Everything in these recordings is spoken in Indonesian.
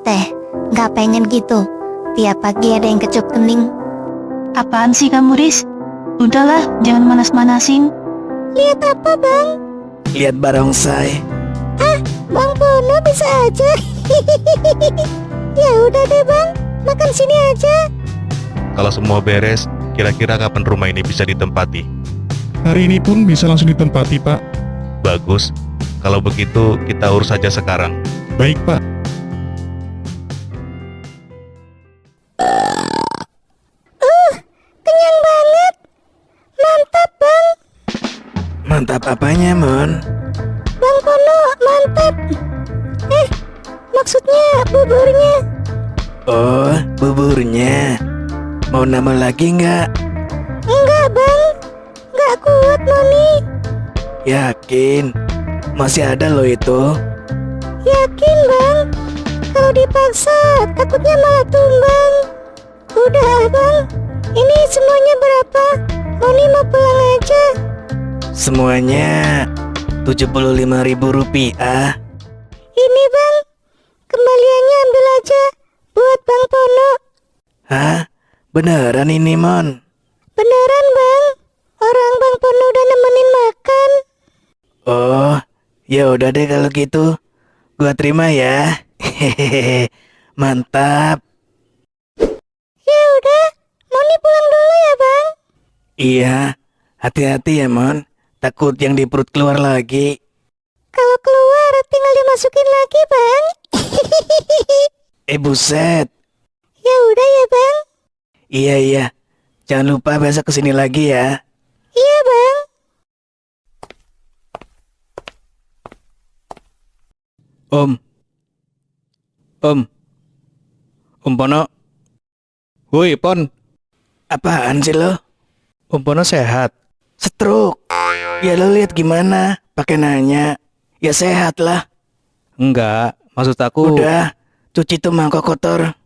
teh, nggak pengen gitu. Tiap pagi ada yang kecup kening. Apaan sih kamu, Riz? Udahlah, jangan manas-manasin. Lihat apa, Bang? Lihat barongsai. Bang Pono bisa aja. Ya udah deh, Bang. Makan sini aja. Kalau semua beres, kira-kira kapan rumah ini bisa ditempati? Hari ini pun bisa langsung ditempati, Pak. Bagus. Kalau begitu, kita urus saja sekarang. Baik, Pak. Kenyang banget. Mantap, Bang. Mantap apanya, Mon? Bang Pono, mantap. Maksudnya buburnya. Oh, buburnya. Mau nama lagi nggak? Enggak, Bang. Nggak kuat, Noni. Yakin? Masih ada loh itu. Yakin, Bang. Kalau dipaksa, takutnya malah tumbang. Udah, Bang. Ini semuanya berapa? Noni mau pulang aja. Semuanya 75.000 rupiah. Ini, Bang. Kembaliannya ambil aja. Buat Bang Pono. Hah? Beneran ini, Mon? Beneran, Bang. Orang Bang Pono udah nemenin makan. Oh, ya udah deh kalau gitu. Gua terima ya. Hehehe. Mantap. Ya udah, Noni pulang dulu ya, Bang. Iya, hati-hati ya, Mon. Takut yang di perut keluar lagi. Kalau keluar tinggal dimasukin lagi, Bang. Buset. Ya udah ya, Bang. Iya. Jangan lupa besok kesini lagi ya. Iya, Bang. Om Pono. Woi, Pon. Apaan sih lo? Om Pono sehat? Stroke. Ya lo lihat gimana? Pakai nanya. Ya sehat lah. Enggak, maksud aku... Udah, cuci tuh mangkok kotor.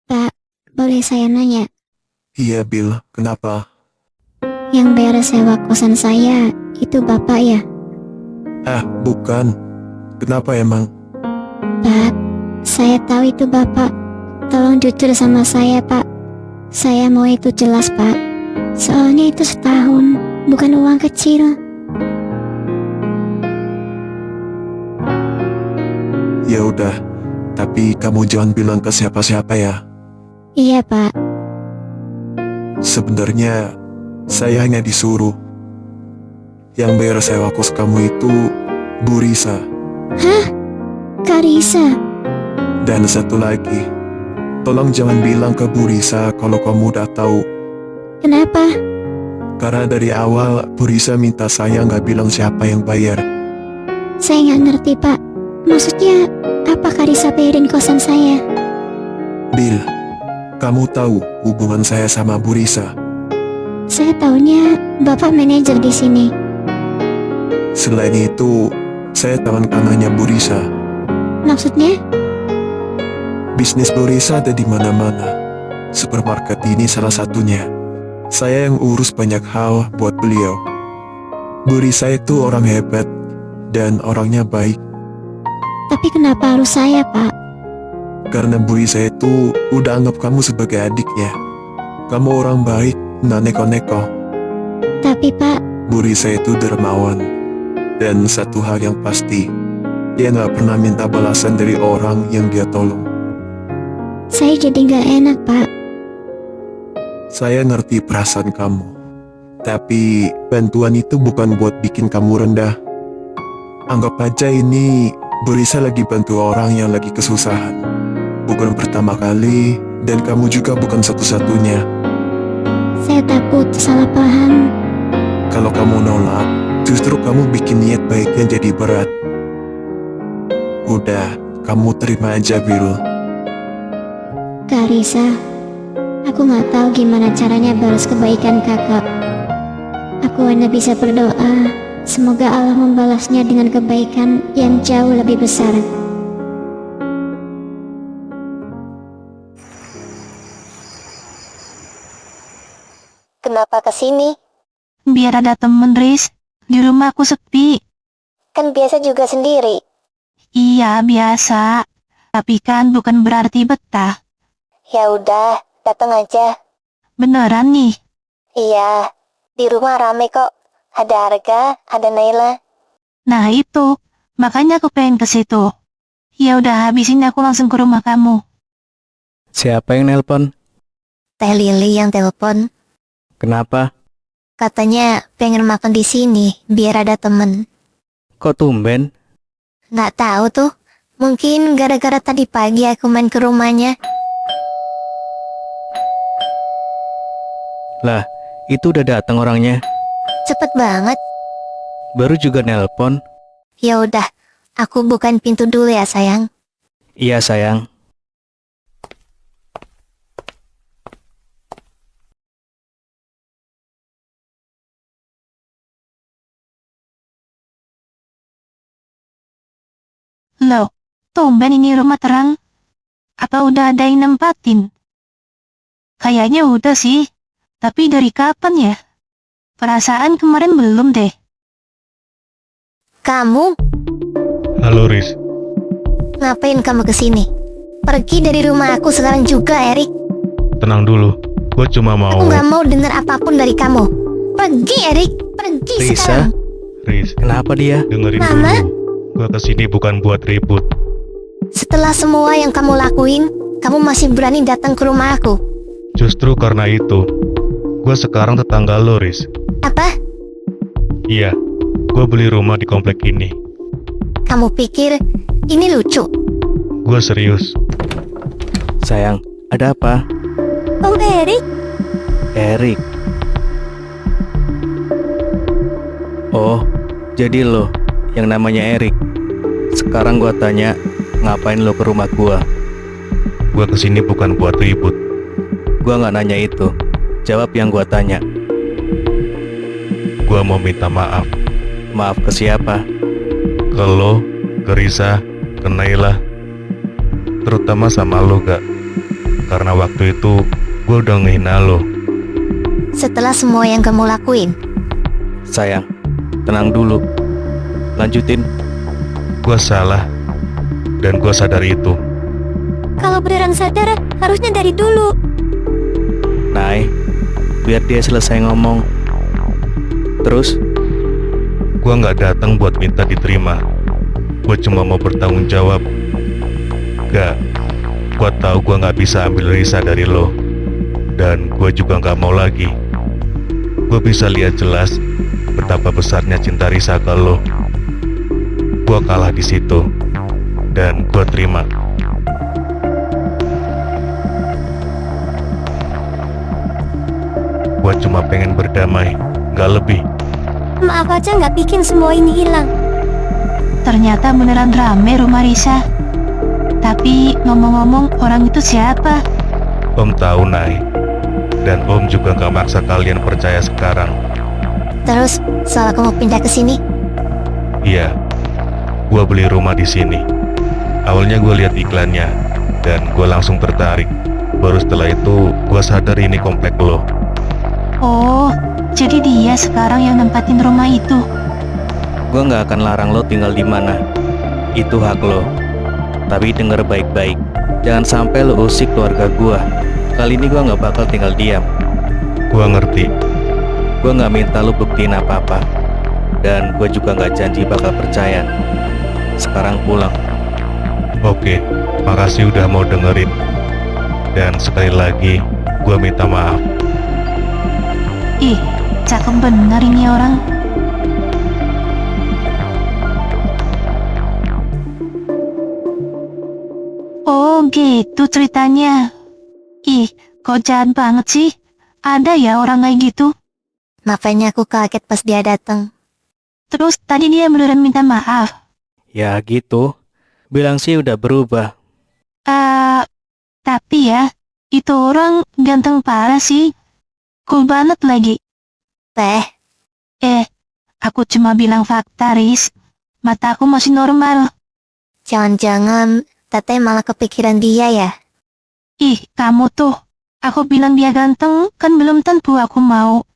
Pak, boleh saya nanya? Iya, Bill. Kenapa? Yang bayar sewa kosan saya, itu Bapak ya? Bukan. Kenapa emang? Pak, saya tahu itu Bapak. Tolong jujur sama saya, Pak. Saya mau itu jelas, Pak. Soalnya itu setahun, bukan uang kecil. Ya udah. Tapi kamu jangan bilang ke siapa-siapa ya. Iya, Pak. Sebenarnya saya hanya disuruh. Yang bayar sewa kos kamu itu Bu Risa. Kak Risa. Dan satu lagi, tolong jangan bilang ke Bu Risa kalau kamu udah tahu. Kenapa? Karena dari awal Bu Risa minta saya nggak bilang siapa yang bayar. Saya nggak ngerti, Pak. Maksudnya, apa Kak Risa bayarin kosan saya? Bill, kamu tahu hubungan saya sama Bu Risa. Saya taunya Bapak manajer di sini. Selain itu, saya tangan kanannya Bu Risa. Maksudnya? Bisnis Bu Risa ada di mana-mana. Supermarket ini salah satunya. Saya yang urus banyak hal buat beliau. Bu Risa itu orang hebat dan orangnya baik. Tapi kenapa harus saya, Pak? Karena Bu Risa itu udah anggap kamu sebagai adiknya. Kamu orang baik, nggak neko-neko. Tapi, Pak, Bu Risa itu dermawan. Dan satu hal yang pasti, dia nggak pernah minta balasan dari orang yang dia tolong. saya jadi nggak enak, Pak. Saya ngerti perasaan kamu. Tapi bantuan itu bukan buat bikin kamu rendah. Anggap aja ini Bu Risa lagi bantu orang yang lagi kesusahan. Bukan pertama kali, dan kamu juga bukan satu-satunya. Saya takut salah paham. Kalau kamu nolak, justru kamu bikin niat baiknya jadi berat. Udah, kamu terima aja, Bill. Kak Risa, aku nggak tahu gimana caranya balas kebaikan kakak. Aku hanya bisa berdoa, semoga Allah membalasnya dengan kebaikan yang jauh lebih besar. Kenapa kesini? Biar ada temen, Riz. Di rumah aku sepi. Kan biasa juga sendiri. Iya, biasa. Tapi kan bukan berarti betah. Ya udah, datang aja. Beneran nih. Iya, di rumah rame kok. Ada Arga, ada Naila. Nah itu, makanya aku pengen ke situ. Ya udah, habis ini aku langsung ke rumah kamu. Siapa yang nelpon? Teh Lili yang telepon. Kenapa? Katanya pengen makan di sini, biar ada temen. Kok tumben? Nggak tahu tuh. Mungkin gara-gara tadi pagi aku main ke rumahnya. Lah, itu udah datang orangnya. Cepet banget. Baru juga nelpon. Ya udah, aku bukain pintu dulu ya sayang. Iya sayang. Loh, tumben ini rumah terang. Apa udah ada yang nempatin? Kayaknya udah sih. Tapi dari kapan ya? Perasaan kemarin belum deh. Kamu, Halo Riz, ngapain kamu kesini? Pergi dari rumah aku sekarang juga, Erik. tenang dulu. Gue cuma mau... Aku nggak mau dengar apapun dari kamu. Pergi, Erik. Pergi Risa? sekarang. Riz, Kenapa dia? dengerin Mama? dulu. Gue kesini bukan buat ribut. Setelah semua yang kamu lakuin, kamu masih berani datang ke rumah aku. Justru karena itu, gue sekarang tetangga lo, Riz. Apa? Iya, gue beli rumah di komplek ini. Kamu pikir ini lucu? Gue serius. Sayang, ada apa? Om Erik? Erik. Oh, jadi lo yang namanya Erik. Sekarang gua tanya, ngapain lo ke rumah gua? Gue kesini bukan buat ribut. Gua nggak nanya itu. Jawab yang gua tanya. Gue mau minta maaf. Maaf ke siapa? Ke lo, ke Risa, ke Naila. Terutama sama lo, gak? Karena waktu itu gue udah ngehina lo. Setelah semua yang kamu lakuin, Sayang, tenang dulu. Lanjutin. Gue salah. Dan gue sadar itu. kalau beneran sadar, harusnya dari dulu. Nay, biar dia selesai ngomong. Terus, Gue gak datang buat minta diterima. Gue cuma mau bertanggung jawab. Gak, gue tahu gue gak bisa ambil Risa dari lo. Dan gue juga gak mau lagi. Gue bisa lihat jelas betapa besarnya cinta Risa ke lo. Gue kalah di situ. Dan gue terima. Gue cuma pengen berdamai, gak lebih. Maaf aja nggak bikin semua ini hilang. Ternyata beneran rame rumah Risa. Tapi ngomong-ngomong, orang itu siapa? Om tahu, Nay. Dan Om juga gak maksa kalian percaya sekarang. Terus, soal kamu pindah ke sini, Iya, gua beli rumah di sini. Awalnya gue lihat iklannya dan gue langsung tertarik. Baru setelah itu gue sadar ini komplek lo. Oh, jadi dia sekarang yang nempatin rumah itu. gua nggak akan larang lo tinggal di mana. Itu hak lo. Tapi denger baik-baik. Jangan sampai lo usik keluarga gua. Kali ini gua nggak bakal tinggal diam. Gue ngerti. Gua nggak minta lo buktiin apa-apa. Dan gua juga nggak janji bakal percaya. Sekarang pulang. Oke, makasih udah mau dengerin. Dan sekali lagi gue minta maaf. Ih, cakep bener ini orang. Oh gitu ceritanya. Ih, kok jahat banget sih? Ada ya orang kayak gitu? makanya aku kaget pas dia datang. Terus tadi dia beneran minta maaf. Ya gitu. Bilang sih udah berubah. Tapi ya, itu orang ganteng parah sih. Cool banget lagi. Teh, Aku cuma bilang fakta, Riz. Mata aku masih normal. jangan-jangan Teteh malah kepikiran dia ya? Ih, kamu tuh. Aku bilang dia ganteng, kan belum tentu aku mau.